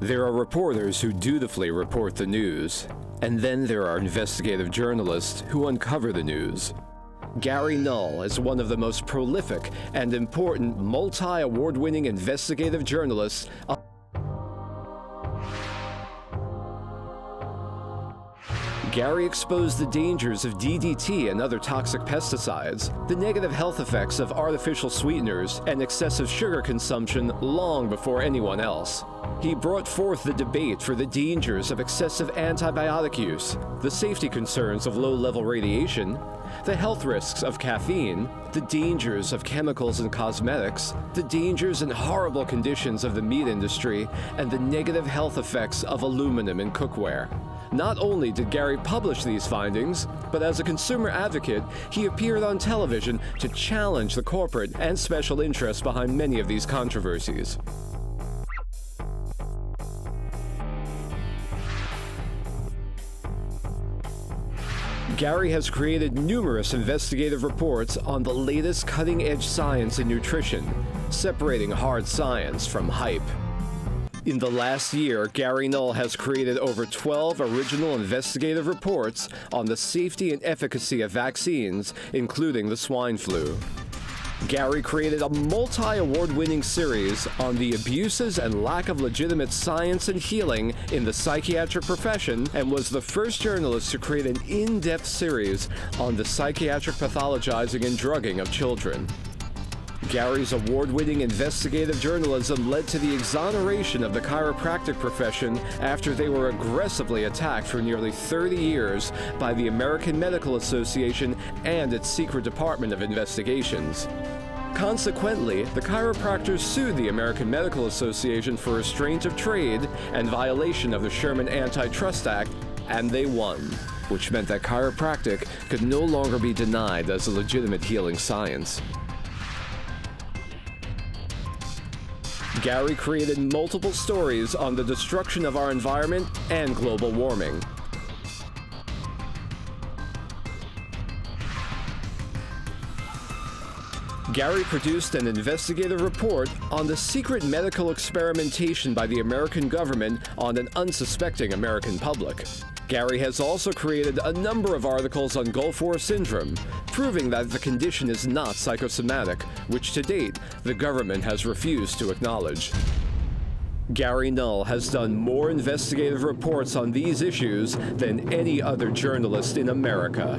There are reporters who dutifully report the news, and then there are investigative journalists who uncover the news. Gary Null is one of the most prolific and important multi-award-winning investigative journalists. Gary exposed the dangers of DDT and other toxic pesticides, the negative health effects of artificial sweeteners, and excessive sugar consumption long before anyone else. He brought forth the debate for the dangers of excessive antibiotic use, the safety concerns of low-level radiation, the health risks of caffeine, the dangers of chemicals and cosmetics, the dangers and horrible conditions of the meat industry, and the negative health effects of aluminum in cookware. Not only did Gary publish these findings, but as a consumer advocate, he appeared on television to challenge the corporate and special interests behind many of these controversies. Gary has created numerous investigative reports on the latest cutting-edge science in nutrition, separating hard science from hype. In the last year, Gary Null has created over 12 original investigative reports on the safety and efficacy of vaccines, including the swine flu. Gary created a multi-award-winning series on the abuses and lack of legitimate science and healing in the psychiatric profession, and was the first journalist to create an in-depth series on the psychiatric pathologizing and drugging of children. Gary's award-winning investigative journalism led to the exoneration of the chiropractic profession after they were aggressively attacked for nearly 30 years by the American Medical Association and its secret Department of Investigations. Consequently, the chiropractors sued the American Medical Association for restraint of trade and violation of the Sherman Antitrust Act, and they won, which meant that chiropractic could no longer be denied as a legitimate healing science. Gary created multiple stories on the destruction of our environment and global warming. Gary produced an investigative report on the secret medical experimentation by the American government on an unsuspecting American public. Gary has also created a number of articles on Gulf War syndrome, proving that the condition is not psychosomatic, which to date, the government has refused to acknowledge. Gary Null has done more investigative reports on these issues than any other journalist in America.